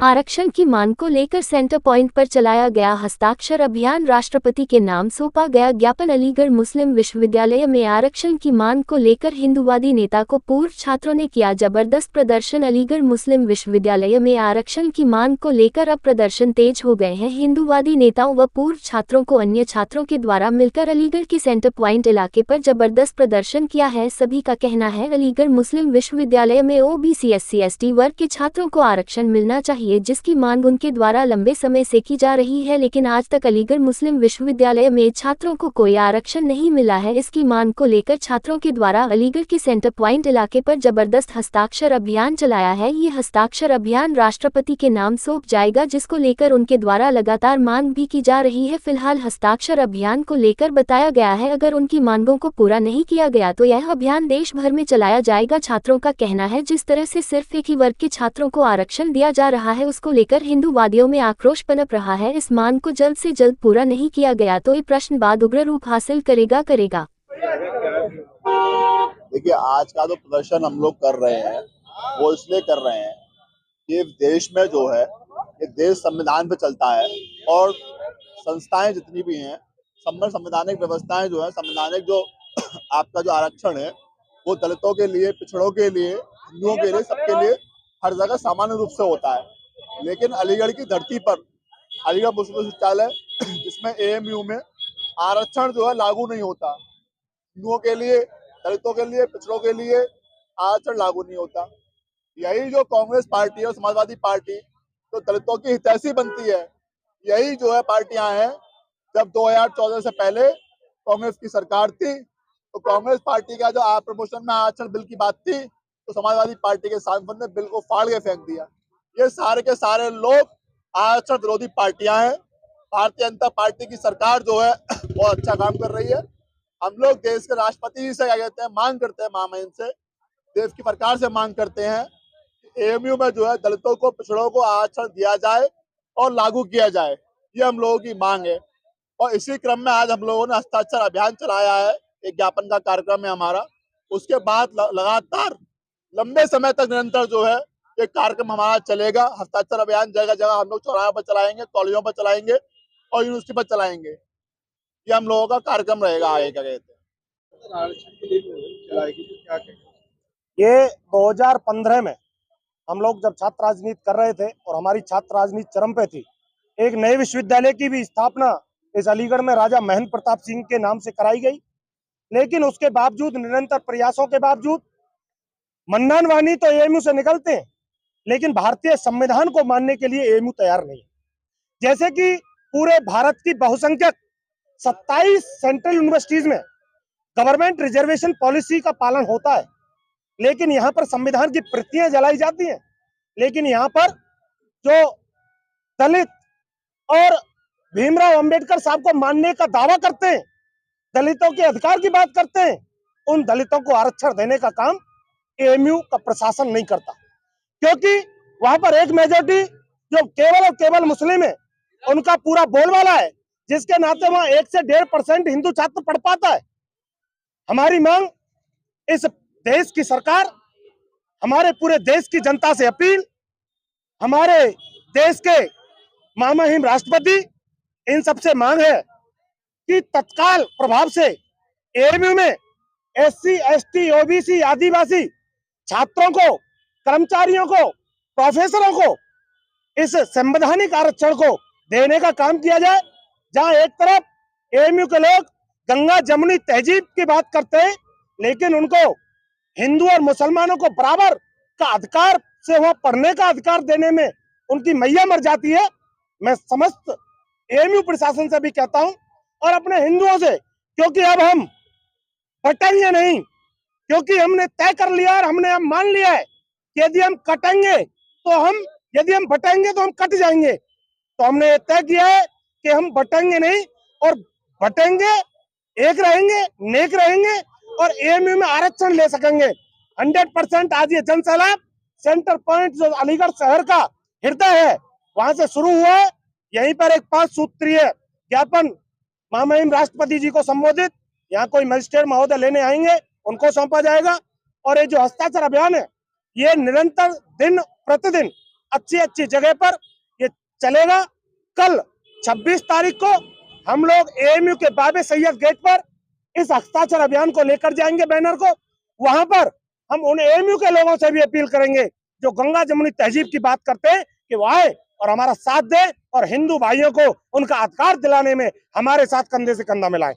आरक्षण की मांग को लेकर सेंटर पॉइंट पर चलाया गया हस्ताक्षर अभियान। राष्ट्रपति के नाम सौंपा गया ज्ञापन। अलीगढ़ मुस्लिम विश्वविद्यालय में आरक्षण की मांग को लेकर हिंदूवादी नेता को पूर्व छात्रों ने किया जबरदस्त प्रदर्शन। अलीगढ़ मुस्लिम विश्वविद्यालय में आरक्षण की मांग को लेकर अब प्रदर्शन तेज हो गए हैं। हिंदूवादी नेताओं व पूर्व छात्रों को अन्य छात्रों के द्वारा मिलकर अलीगढ़ के सेंटर पॉइंट इलाके पर जबरदस्त प्रदर्शन किया है। सभी का कहना है अलीगढ़ मुस्लिम विश्वविद्यालय में ओबीसी SC/ST वर्ग के छात्रों को आरक्षण मिलना चाहिए, जिसकी मांग उनके द्वारा लंबे समय से की जा रही है, लेकिन आज तक अलीगढ़ मुस्लिम विश्वविद्यालय में छात्रों को कोई आरक्षण नहीं मिला है। इसकी मांग को लेकर छात्रों के द्वारा अलीगढ़ के सेंटर पॉइंट इलाके पर जबरदस्त हस्ताक्षर अभियान चलाया है। ये हस्ताक्षर अभियान राष्ट्रपति के नाम सौंप जाएगा, जिसको लेकर उनके द्वारा लगातार मांग भी की जा रही है। फिलहाल हस्ताक्षर अभियान को लेकर बताया गया है अगर उनकी मांगों को पूरा नहीं किया गया तो यह अभियान देश भर में चलाया जाएगा। छात्रों का कहना है जिस तरह से सिर्फ एक ही वर्ग के छात्रों को आरक्षण दिया जा रहा है, उसको लेकर हिंदूवादियों में आक्रोश पनप रहा है। इस मांग को जल्द से जल्द पूरा नहीं किया गया तो ये प्रश्न बाद उग्र रूप हासिल करेगा। देखिए, आज का जो प्रदर्शन हम लोग कर रहे हैं वो इसलिए कर रहे हैं कि देश में जो है ये देश संविधान पे चलता है और संस्थाएं जितनी भी हैं, संवैधानिक व्यवस्थाएं जो है, संवैधानिक जो आपका जो आरक्षण है वो दलितों के लिए, पिछड़ों के लिए, हिंदुओं के लिए, सबके लिए हर जगह सामान्य रूप से होता है। लेकिन अलीगढ़ की धरती पर अलीगढ़ मुस्लिम विश्वविद्यालय जिसमें AMU में आरक्षण जो है लागू नहीं होता, हिंदुओं के लिए, दलितों के लिए, पिछड़ों के लिए आरक्षण लागू नहीं होता। यही जो कांग्रेस पार्टी और समाजवादी पार्टी तो दलितों की हितैषी बनती है, यही जो है पार्टियां हैं। जब 2014 से पहले कांग्रेस की सरकार थी तो कांग्रेस पार्टी का जो प्रमोशन में आरक्षण बिल की बात थी तो समाजवादी पार्टी के सांसद ने बिल को फाड़ के फेंक दिया। ये सारे के सारे लोग आरक्षण विरोधी पार्टियां हैं। भारतीय जनता पार्टी की सरकार जो है बहुत अच्छा काम कर रही है। हम लोग देश के राष्ट्रपति से क्या कहते हैं, मांग करते हैं, महामहिम से, देश की सरकार से मांग करते हैं कि AMU में जो है दलितों को, पिछड़ों को आरक्षण दिया जाए और लागू किया जाए। ये हम लोगों की मांग है और इसी क्रम में आज हम लोगों ने हस्ताक्षर अभियान चलाया है। एक ज्ञापन का कार्यक्रम है हमारा। उसके बाद लगातार लंबे समय तक निरंतर जो है ये कार्यक्रम हमारा चलेगा। हस्ताक्षर अभियान जगह जगह हम लोग चौराहे पर चलाएंगे, कॉलेजों पर चलाएंगे और यूनिवर्सिटी पर चलाएंगे। ये हम लोगों का कार्यक्रम रहेगा आगे। क्या कहते हैं, ये 2015 में हम लोग जब छात्र राजनीति कर रहे थे और हमारी छात्र राजनीति चरम पे थी, एक नए विश्वविद्यालय की भी स्थापना इस अलीगढ़ में राजा महेंद्र प्रताप सिंह के नाम से कराई गई। लेकिन उसके बावजूद, निरंतर प्रयासों के बावजूद, मन्नान वानी तो AMU से निकलते हैं लेकिन भारतीय संविधान को मानने के लिए AMU तैयार नहीं है। जैसे कि पूरे भारत की बहुसंख्यक 27 सेंट्रल यूनिवर्सिटीज में गवर्नमेंट रिजर्वेशन पॉलिसी का पालन होता है, लेकिन यहाँ पर संविधान की प्रतियां जलाई जाती हैं। लेकिन यहाँ पर जो दलित और भीमराव अंबेडकर साहब को मानने का दावा करते हैं, दलितों के अधिकार की बात करते हैं, उन दलितों को आरक्षण देने का काम AMU का प्रशासन नहीं करता, क्योंकि वहां पर एक मेजॉरिटी जो केवल और केवल मुस्लिम है, उनका पूरा बोलबाला है, जिसके नाते वहां 1 से 1.5% हिंदू छात्र पढ़ पाता है। हमारी मांग, इस देश की सरकार, हमारे पूरे देश की जनता से अपील, हमारे देश के महामहिम राष्ट्रपति, इन सबसे मांग है कि तत्काल प्रभाव से AMU में SC/ST, OBC, आदिवासी छात्रों को, कर्मचारियों को, प्रोफेसरों को इस संवैधानिक आरक्षण को देने का काम किया जाए। जहां एक तरफ AMU के लोग गंगा जमुनी तहजीब की बात करते हैं, लेकिन उनको हिंदू और मुसलमानों को बराबर का अधिकार से वहां पढ़ने का अधिकार देने में उनकी मैया मर जाती है। मैं समस्त AMU प्रशासन से भी कहता हूं और अपने हिंदुओं से, क्योंकि अब हम बटेंगे नहीं, क्योंकि हमने तय कर लिया और हमने अब मान लिया है कि यदि हम कटेंगे तो यदि हम बटेंगे तो हम कट जाएंगे। तो हमने तय किया है कि हम बटेंगे नहीं और बटेंगे, एक रहेंगे, नेक रहेंगे और AMU में आरक्षण ले सकेंगे 100%। आज ये जन सैलाब सेंटर पॉइंट जो अलीगढ़ शहर का हृदय है, वहां से शुरू हुआ है। यहीं पर एक 5 सूत्रीय ज्ञापन महामहिम राष्ट्रपति जी को संबोधित यहाँ कोई मजिस्ट्रेट महोदय लेने आएंगे, उनको सौंपा जाएगा। और ये जो हस्ताक्षर अभियान है, ये निरंतर दिन प्रतिदिन अच्छी अच्छी जगह पर ये चलेगा। कल 26 तारीख को हम लोग एएमयू के बाबे सैयद गेट पर इस हस्ताक्षर अभियान को लेकर जाएंगे बैनर को। वहां पर हम उन एएमयू के लोगों से भी अपील करेंगे जो गंगा जमुनी तहजीब की बात करते हैं कि वो आए और हमारा साथ दे और हिंदू भाइयों को उनका अधिकार दिलाने में हमारे साथ कंधे से कंधा मिलाएं।